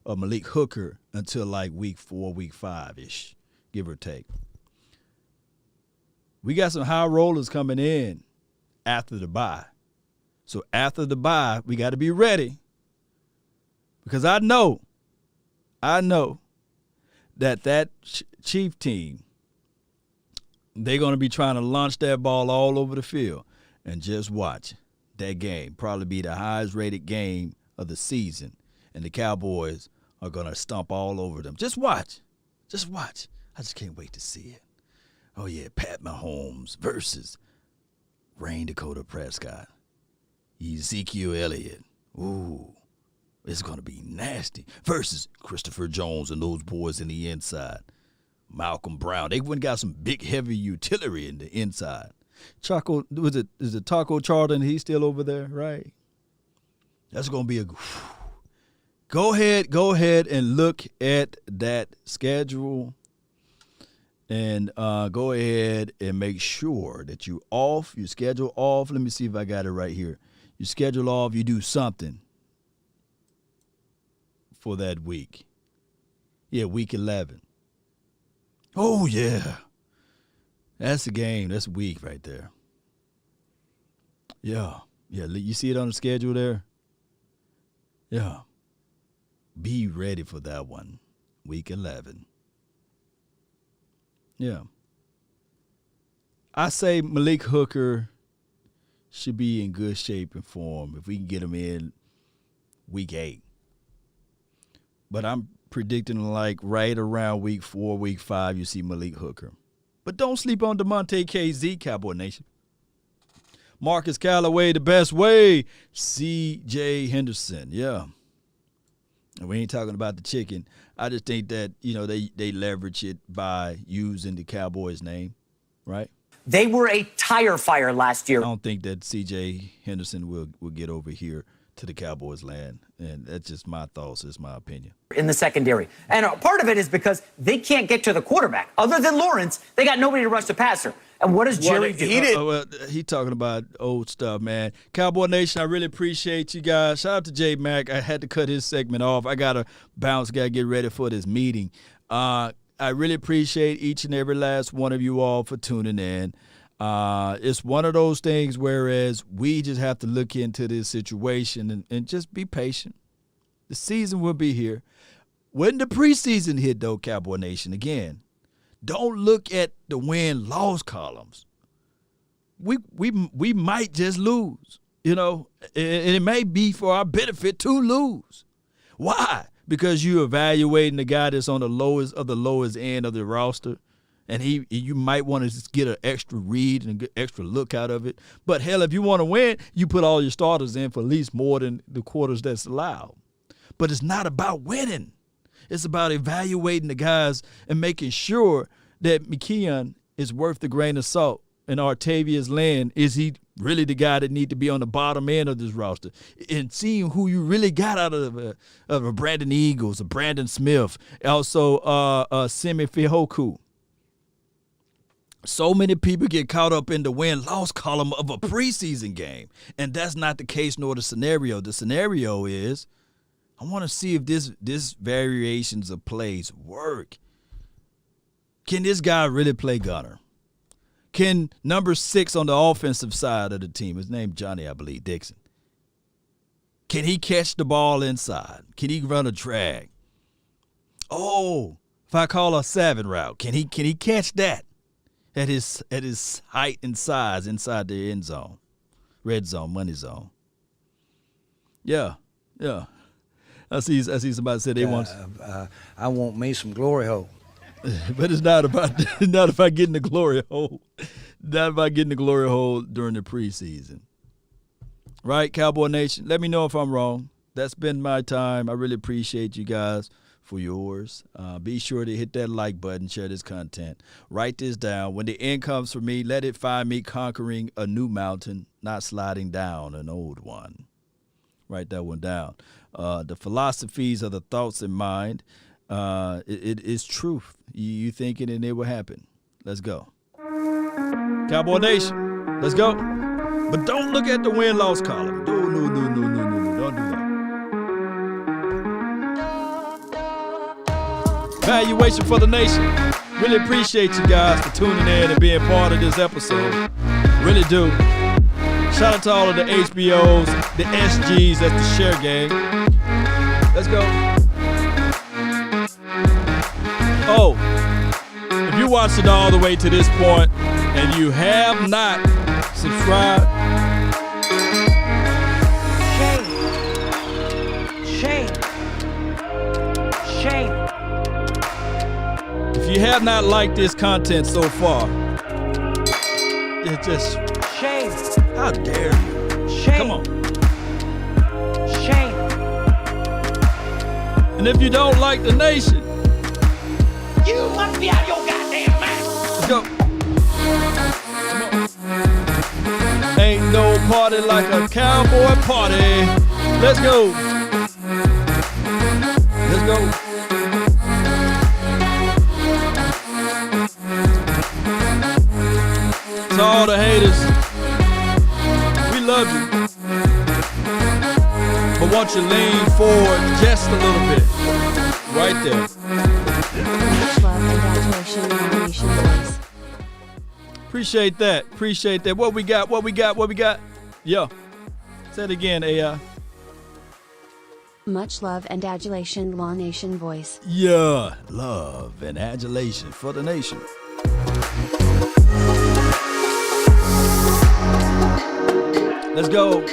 A: Malik Hooker until like week 4, week 5-ish, give or take. We got some high rollers coming in after the bye. So after the bye, we got to be ready, because I know that Chief team, they're going to be trying to launch that ball all over the field. And just watch that game. Probably be the highest rated game of the season. And the Cowboys are going to stomp all over them. Just watch. I just can't wait to see it. Oh, yeah, Pat Mahomes versus Rain Dakota Prescott. Ezekiel Elliott. Ooh, it's going to be nasty. Versus Christopher Jones and those boys in the inside. Malcolm Brown. They went and got some big, heavy utility in the inside. Is it Taco Charlton? He's still over there, right? That's going to be a... Go ahead and look at that schedule. And go ahead and make sure that you schedule off. Let me see if I got it right here. You schedule off, you do something for that week. Yeah, week 11. Oh, yeah. That's the game. That's week right there. Yeah. You see it on the schedule there? Yeah. Be ready for that one. Week 11. Yeah. I say Malik Hooker should be in good shape and form if we can get him in week 8. But I'm predicting like right around week 4, week 5, you see Malik Hooker. But don't sleep on DeMonte KZ, Cowboy Nation. Marcus Callaway, the best way. C.J. Henderson, yeah. And we ain't talking about the chicken. I just think that, they leverage it by using the Cowboys' name, right?
F: They were a tire fire last year.
A: I don't think that C.J. Henderson will get over here to the Cowboys' land. And that's just my thoughts. It's my opinion.
F: In the secondary. And part of it is because they can't get to the quarterback. Other than Lawrence, they got nobody to rush the passer. And what does Jerry do?
A: He talking about old stuff, man. Cowboy Nation, I really appreciate you guys. Shout out to J Mac. I had to cut his segment off. I got to bounce, got to get ready for this meeting. I really appreciate each and every last one of you all for tuning in. It's one of those things whereas we just have to look into this situation and just be patient. The season will be here. When the preseason hit, though, Cowboy Nation, again, don't look at the win-loss columns. We might just lose, and it may be for our benefit to lose. Why? Because you're evaluating the guy that's on the lowest end of the roster, and you might want to just get an extra read and get extra look out of it. But, hell, if you want to win, you put all your starters in for at least more than the quarters that's allowed. But it's not about winning. It's about evaluating the guys and making sure that McKeon is worth the grain of salt. And Artavius Land, is he really the guy that need to be on the bottom end of this roster? And seeing who you really got out of a Brandon Eagles, a Brandon Smith, also Semi Fihoku. So many people get caught up in the win-loss column of a preseason game. And that's not the case nor the scenario. The scenario is, I want to see if this variations of plays work. Can this guy really play gunner? Can number 6 on the offensive side of the team, his name Johnny, I believe, Dixon, can he catch the ball inside? Can he run a drag? Oh, if I call a 7 route, can he catch that? at his height and size inside the end zone, red zone, money zone. Yeah. I see somebody say they want.
G: I want me some glory hole.
A: But it's not about getting the glory hole. Not about getting the glory hole during the preseason. Right, Cowboy Nation? Let me know if I'm wrong. That's been my time. I really appreciate you guys for yours. Be sure to hit that like button, share this content. Write this down. When the end comes for me, let it find me conquering a new mountain, not sliding down an old one. Write that one down. The philosophies are the thoughts in mind. It is truth. You think it and it will happen. Let's go. Cowboy Nation, let's go. But don't look at the win-loss column. No. Don't do that. Valuation for the nation. Really appreciate you guys for tuning in and being part of this episode. Really do. Shout out to all of the HBOs, the SGs, that's the share gang. Let's go. Oh, if you watched it all the way to this point and you have not subscribed,
F: Shame.
A: if you have not liked this content so far, it's just
F: Shame.
A: how dare you?
F: Shame.
A: Come on.
F: Shame.
A: And if you don't like the nation,
C: You must be out your goddamn mind.
A: let's go. Come on. Ain't no party like a cowboy party. Let's go. Let's go. To all the haters, we love you. But won't you lean forward just a little bit? Right there.
E: Much love and adulation, Nation Boys.
A: Appreciate that. What we got? Yeah. Say it again, AI.
E: Much love and adulation, Law Nation Voice.
A: Yeah. Love and adulation for the nation. Let's go.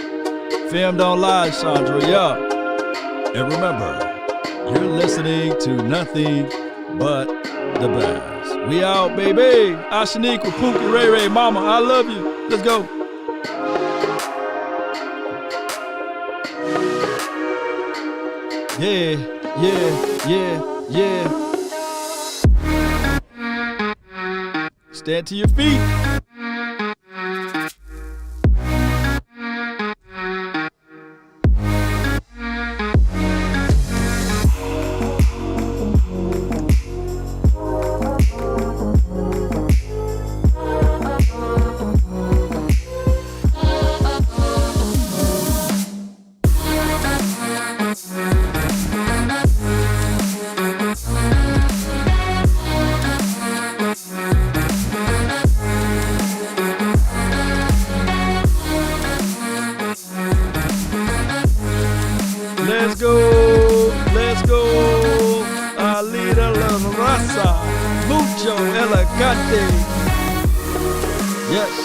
A: Film don't lie, Chandra. Yeah. And remember, you're listening to nothing but the best. We out, baby. Ashaniqua, Pookie, Ray Ray, Mama, I love you. Let's go. Yeah. Stand to your feet. Let's go, Alita La Raza, mucho elegante. Yes.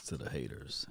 A: To the haters.